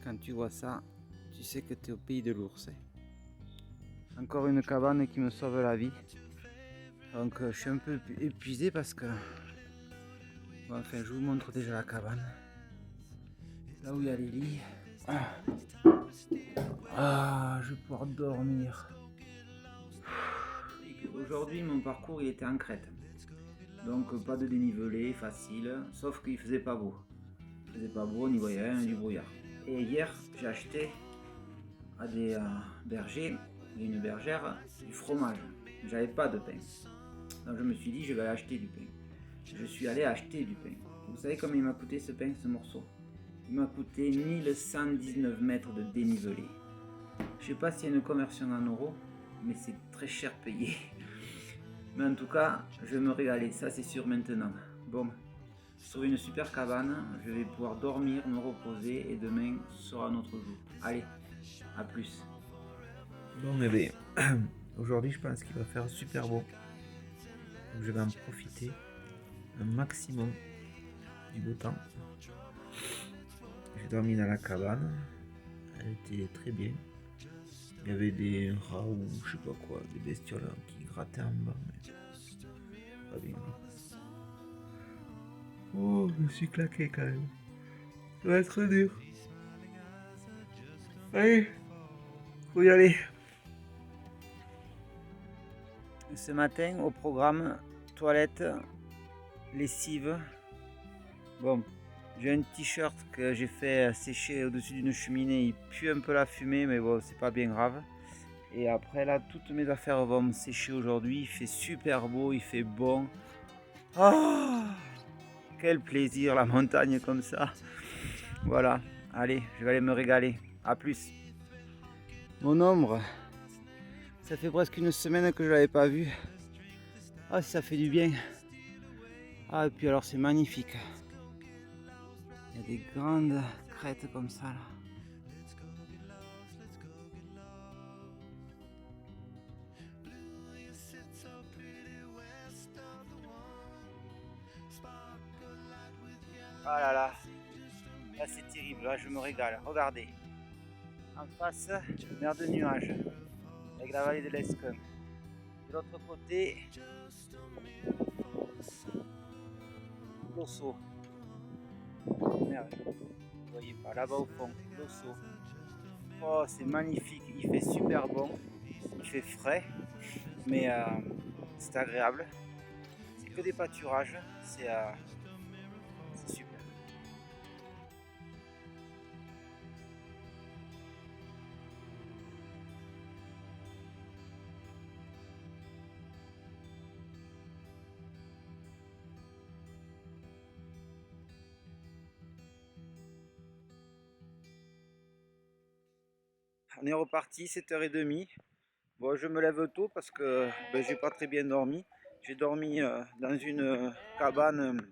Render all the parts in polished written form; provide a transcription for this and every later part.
Quand tu vois ça, tu sais que tu es au pays de l'ours. Encore une cabane qui me sauve la vie. Donc je suis un peu épuisé parce que... Bon, enfin, je vous montre déjà la cabane. Là où il y a les lits. Je vais pouvoir dormir. Aujourd'hui, mon parcours il était en crête. Donc pas de dénivelé, facile, sauf qu'il faisait pas beau. Il faisait pas beau, on y voyait rien, du brouillard. Et hier, j'ai acheté à des bergers et une bergère du fromage. J'avais pas de pain. Donc je me suis dit, je vais aller acheter du pain. Je suis allé acheter du pain. Vous savez combien il m'a coûté ce pain, ce morceau? Il m'a coûté 1119 mètres de dénivelé. Je sais pas s'il y a une conversion en euros, mais c'est très cher payé. Mais en tout cas, je vais me régaler, ça c'est sûr maintenant. Bon, je trouve une super cabane, je vais pouvoir dormir, me reposer et demain sera notre jour. Allez, à plus. Bon, mais bien, aujourd'hui je pense qu'il va faire super beau. Donc je vais en profiter un maximum du beau temps. J'ai dormi dans la cabane, elle était très bien. Il y avait des rats ou je sais pas quoi, des bestioles qui grattaient en bas, mais pas bien. Oh, je me suis claqué quand même. Ça va être dur. Allez, faut y aller. Ce matin, au programme, toilette, lessive. Bon, j'ai un t-shirt que j'ai fait sécher au-dessus d'une cheminée. Il pue un peu la fumée, mais bon, c'est pas bien grave. Et après, là, toutes mes affaires vont me sécher aujourd'hui. Il fait super beau, il fait bon. Oh, quel plaisir, la montagne comme ça. Voilà, allez, je vais aller me régaler. A plus. Mon ombre, ça fait presque une semaine que je ne l'avais pas vu. Ah, ça fait du bien. Ah, et puis alors c'est magnifique. Il y a des grandes crêtes comme ça là. Ah là là, là c'est terrible, là je me régale. Regardez, en face, mer de nuages, avec la vallée de l'Escum. De l'autre côté, l'Osso. Merde, vous voyez pas, là-bas au fond, l'Osso. Oh, c'est magnifique, il fait super bon, il fait frais, mais c'est agréable. C'est que des pâturages, c'est super. On est reparti, 7h30. Bon, je me lève tôt parce que j'ai pas très bien dormi. J'ai dormi dans une cabane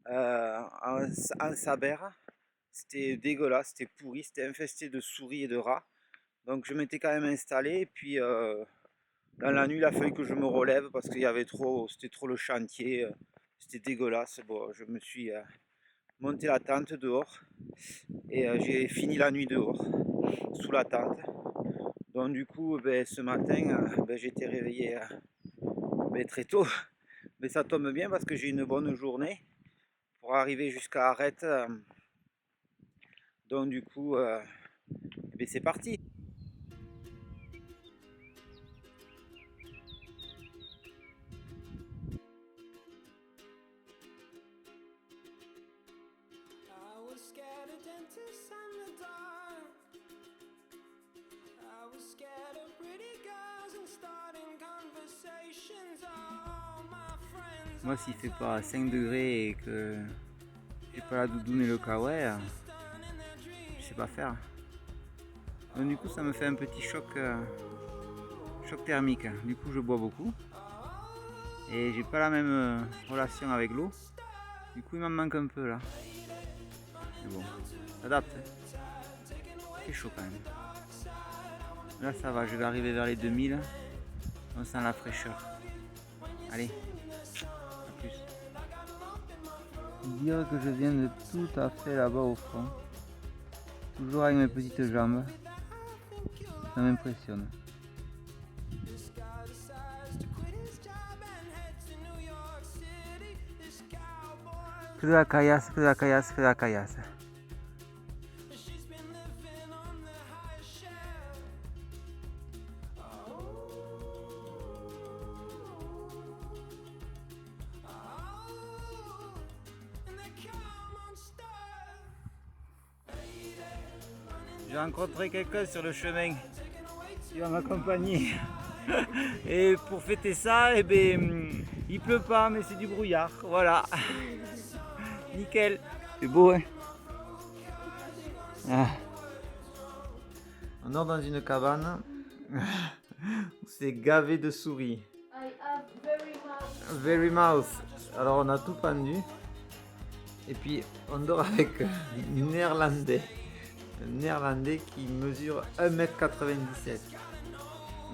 en sabère. C'était dégueulasse, c'était pourri, c'était infesté de souris et de rats. Donc je m'étais quand même installé. Et puis dans la nuit, il a fallu que je me relève parce qu'il y avait trop, c'était trop le chantier. C'était dégueulasse. Bon, je me suis monté la tente dehors et j'ai fini la nuit dehors, sous la tente. Donc du coup, ce matin, j'ai été réveillé très tôt. Mais ça tombe bien parce que j'ai une bonne journée pour arriver jusqu'à Arrête. Donc du coup, c'est parti. Moi, s'il fait pas 5 degrés et que j'ai pas la doudoune et le kawaii, je sais pas faire. Donc du coup, ça me fait un petit choc thermique. Du coup, je bois beaucoup et j'ai pas la même relation avec l'eau. Du coup, il m'en manque un peu là. Mais bon, s'adapte. C'est chaud quand même. Là, ça va, je vais arriver vers les 2000. On sent la fraîcheur. Allez, à plus. Dire que je viens de tout à fait là-bas au fond. Toujours avec mes petites jambes. Ça m'impressionne. Que de la caillasse, que de la caillasse, que de la caillasse. J'ai rencontré quelqu'un sur le chemin qui va m'accompagner. Et pour fêter ça, eh ben, il pleut pas, mais c'est du brouillard. Voilà. Nickel. C'est beau, hein? Ah. On dort dans une cabane où c'est gavé de souris. I have Very mouse. Alors on a tout pendu. Et puis on dort avec un néerlandais. Un néerlandais qui mesure 1,97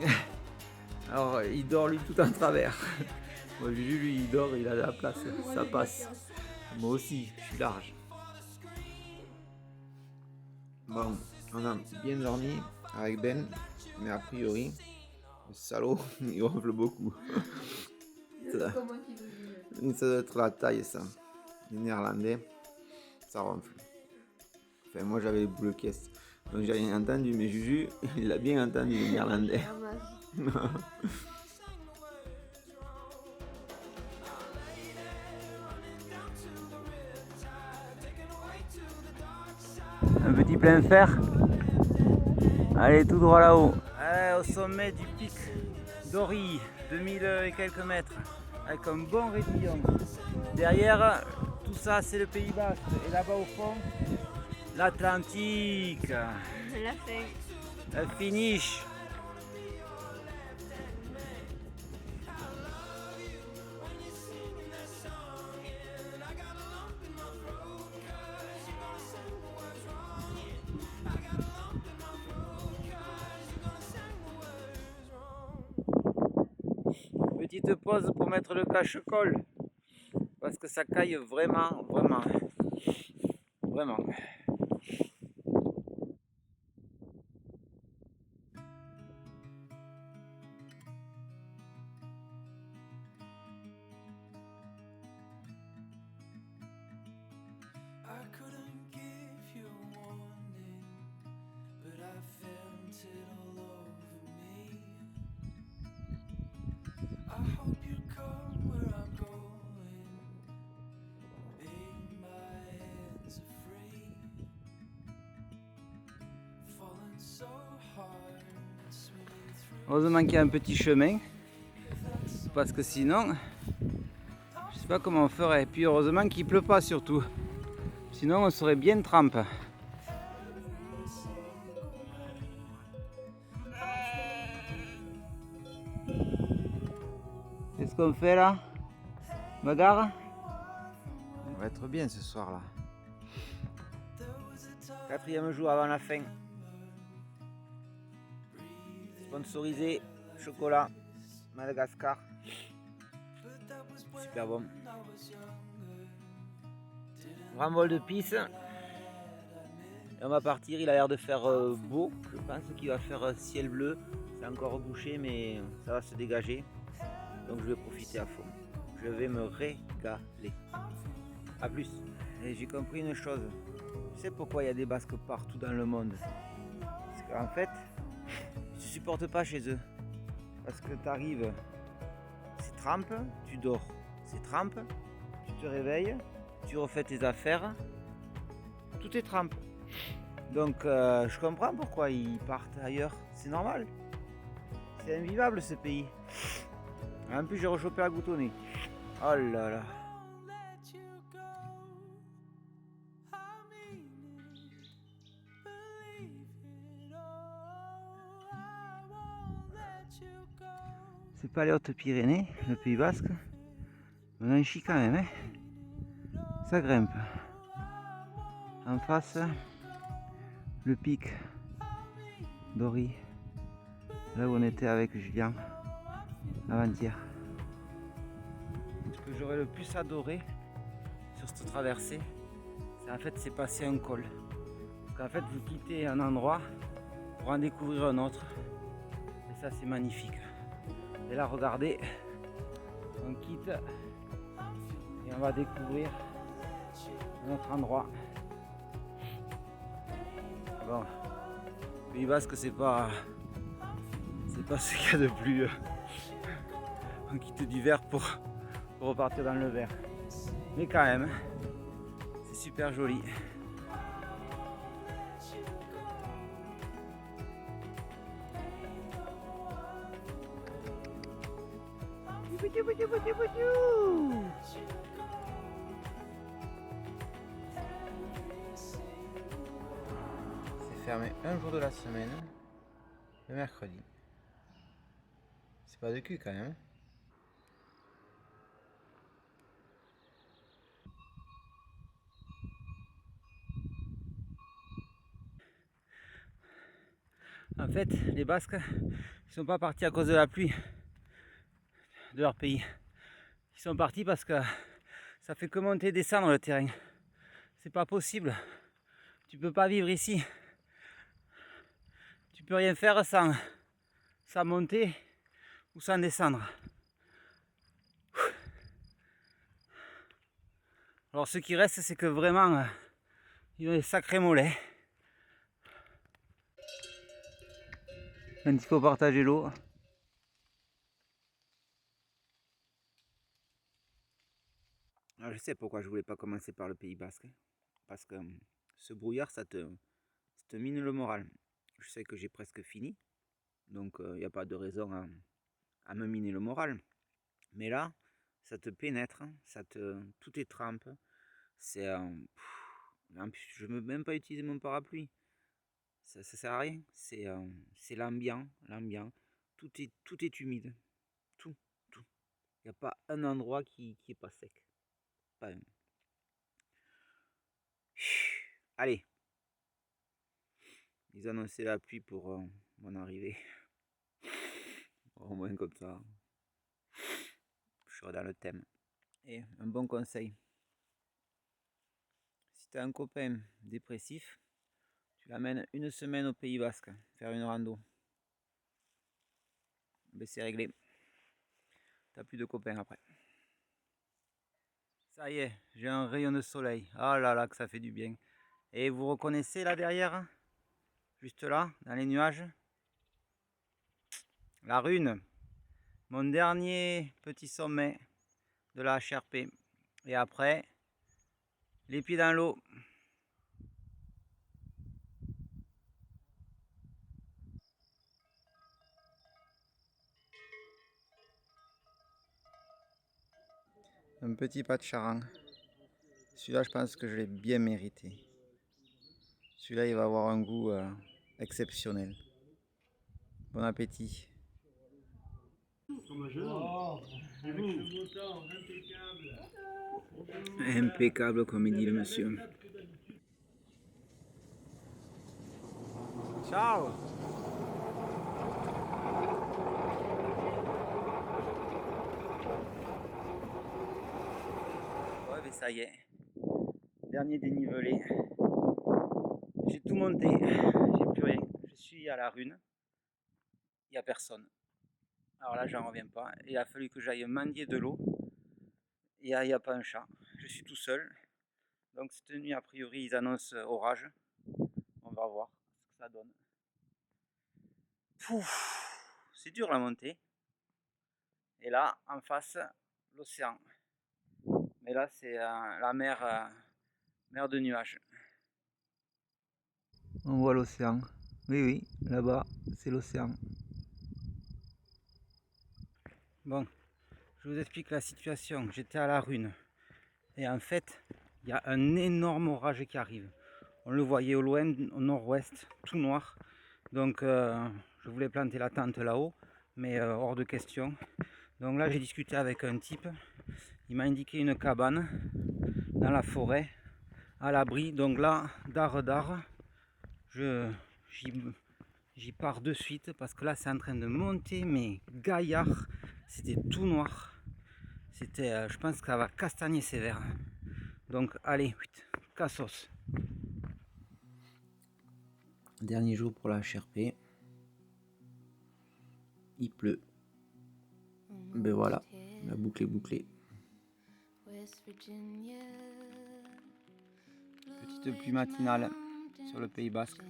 m. Alors il dort lui tout en travers. Moi Juju lui il dort, il a de la place, ça passe. Moi aussi, je suis large. Bon, on a bien dormi avec Ben, mais a priori, le salaud, il ronfle beaucoup. Ça doit être la taille, ça. Les néerlandais, ça ronfle. Enfin, moi j'avais les boules caisses, donc j'ai rien entendu, mais Juju, il a bien entendu les néerlandais. Un petit plein fer. Allez, tout droit là-haut. Au sommet du pic d'Ori, 2000 et quelques mètres, avec un bon raidillon. Derrière, tout ça c'est le Pays Basque. Et là-bas au fond, l'Atlantique. La fin. Le finish. Petite pause pour mettre le cache-colle parce que ça caille vraiment. Heureusement qu'il y a un petit chemin, parce que sinon, je sais pas comment on ferait. Et puis heureusement qu'il pleut pas surtout, sinon on serait bien trempe. Qu'est-ce qu'on fait là? Bagarre? On va être bien ce soir là. 4e jour avant la fin. Sponsorisé, chocolat, Madagascar. Super bon. Grand vol de pisse. Et on va partir, il a l'air de faire beau. Je pense qu'il va faire ciel bleu. C'est encore bouché mais ça va se dégager. Donc je vais profiter à fond. Je vais me régaler. A plus. Et j'ai compris une chose. Tu sais pourquoi il y a des Basques partout dans le monde? Parce qu'en fait, tu supportes pas chez eux. Parce que tu arrives, c'est trempe, tu dors. C'est trempe, tu te réveilles, tu refais tes affaires. Tout est trempe. Donc je comprends pourquoi ils partent ailleurs. C'est normal. C'est invivable ce pays. En plus j'ai rechopé à goutonner. Oh là là. C'est pas les Hautes-Pyrénées, le Pays Basque. On a un chi quand même, hein. Ça grimpe. En face, le pic d'Ori, là où on était avec Julien avant-hier. Ce que j'aurais le plus adoré sur cette traversée, c'est en fait c'est passer un col. Parce qu'en fait, vous quittez un endroit pour en découvrir un autre. Et ça, c'est magnifique. Et là, regardez, on quitte et on va découvrir un autre endroit. Bon, le Pays Basque, c'est pas ce qu'il y a de plus. On quitte du vert pour repartir dans le vert. Mais quand même, c'est super joli. C'est fermé un jour de la semaine, le mercredi. C'est pas de cul quand même. En fait, les Basques, ils sont pas partis à cause de la pluie de leur pays. Ils sont partis parce que ça fait que monter et descendre le terrain. C'est pas possible. Tu peux pas vivre ici. Tu peux rien faire sans monter ou sans descendre. Alors ce qui reste, c'est que vraiment, ils ont des sacrés mollets. Quand il faut partager l'eau. Alors je sais pourquoi je voulais pas commencer par le Pays Basque. Parce que ce brouillard, ça te mine le moral. Je sais que j'ai presque fini. Donc il n'y a pas de raison à me miner le moral. Mais là, ça te pénètre, tout est trempe. C'est en plus, je ne veux même pas utiliser mon parapluie. Ça sert à rien. C'est l'ambiant. Tout est humide. Tout. Il n'y a pas un endroit qui est pas sec. Pas un. Allez. Ils annonçaient la pluie pour mon arrivée. Au moins comme ça, je serai dans le thème. Et un bon conseil. Si tu as un copain dépressif, tu l'amènes une semaine au Pays Basque, faire une rando. Ben c'est réglé. T'as plus de copains après. Ça y est, j'ai un rayon de soleil. Ah là là, que ça fait du bien. Et vous reconnaissez là derrière, juste là, dans les nuages, la Rune, mon dernier petit sommet de la HRP. Et après, les pieds dans l'eau. Un petit pas de charang. Celui-là, je pense que je l'ai bien mérité. Celui-là, il va avoir un goût exceptionnel. Bon appétit. Impeccable, comme il dit le monsieur. Ciao. Ouais, mais ça y est. Dernier dénivelé. J'ai tout monté. J'ai plus rien. Je suis à la Rune. Il n'y a personne. Alors là, j'en reviens pas. Il a fallu que j'aille mendier de l'eau. Il n'y a pas un chat. Je suis tout seul. Donc cette nuit, a priori, ils annoncent orage. On va voir ce que ça donne. C'est dur la montée. Et là, en face, l'océan. Mais là, c'est la mer de nuages. On voit l'océan. Oui, là-bas, c'est l'océan. Bon, je vous explique la situation. J'étais à la Rune. Et en fait, il y a un énorme orage qui arrive. On le voyait au loin, au nord-ouest, tout noir. Donc, je voulais planter la tente là-haut, mais hors de question. Donc là, j'ai discuté avec un type. Il m'a indiqué une cabane dans la forêt, à l'abri. Donc là, d'art, j'y pars de suite parce que là, c'est en train de monter, mais gaillard. C'était tout noir. C'était, je pense que ça va castagner sévère. Donc allez, cassos. Dernier jour pour la HRP. Il pleut. Ben voilà, la boucle est bouclée. Petite pluie matinale sur le Pays Basque.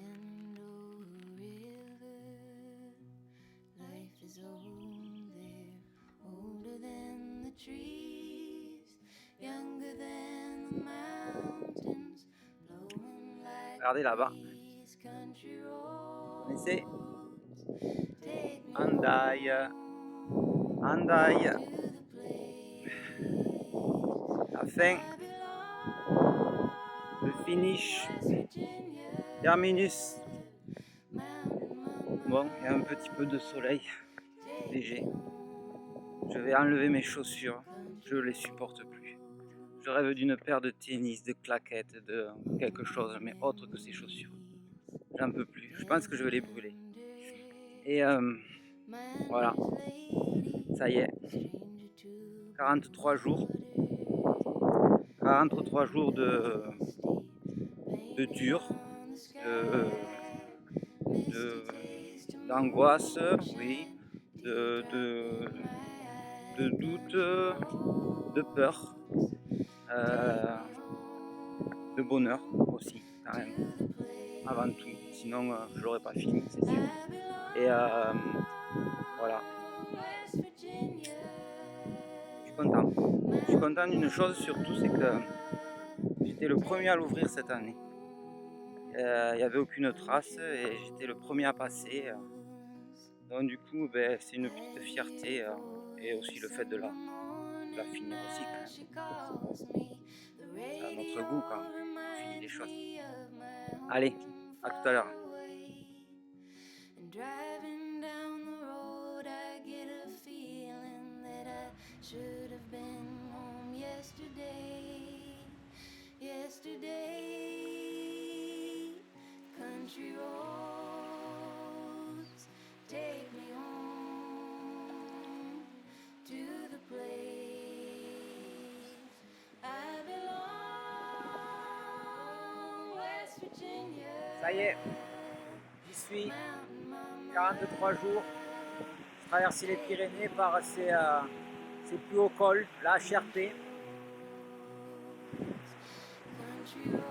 Regardez là-bas. Vous connaissez Hendaye. Hendaye. La fin. Le finish. Terminus. Bon, il y a un petit peu de soleil. Léger. Je vais enlever mes chaussures. Je les supporte plus. Je rêve d'une paire de tennis, de claquettes, de quelque chose, mais autre que ces chaussures. J'en peux plus. Je pense que je vais les brûler. Et voilà. Ça y est. 43 jours. 43 jours de dur, d'angoisse, oui, de doute, de peur, de bonheur aussi, quand même, avant tout. Sinon, je l'aurais pas fini, c'est sûr. Et voilà. Je suis content. Je suis content d'une chose surtout, c'est que j'étais le premier à l'ouvrir cette année. Il n'y avait aucune trace et j'étais le premier à passer. Donc du coup, c'est une petite fierté et aussi le fait de la finir aussi quand même. C'est à notre goût quand on finit les choses. Allez, à tout à l'heure. Country roads, take me home to the place I belong, West Virginia. Ça y est, j'y suis. 43 jours. Je traverse les Pyrénées par ces plus hauts cols, la HRP.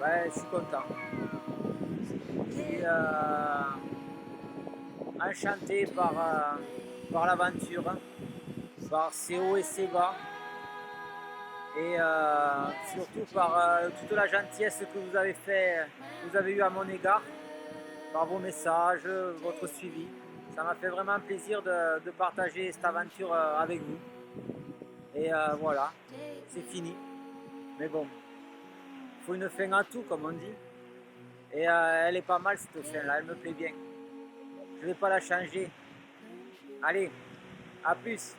Ouais, je suis content. Je suis enchanté par l'aventure, par ses hauts et ses bas, et surtout par toute la gentillesse que vous avez eu à mon égard, par vos messages, votre suivi. Ça m'a fait vraiment plaisir de partager cette aventure avec vous. Et voilà, c'est fini. Mais bon, il faut une fin à tout, comme on dit. Et elle est pas mal cette fin-là, elle me plaît bien. Je ne vais pas la changer. Allez, à plus.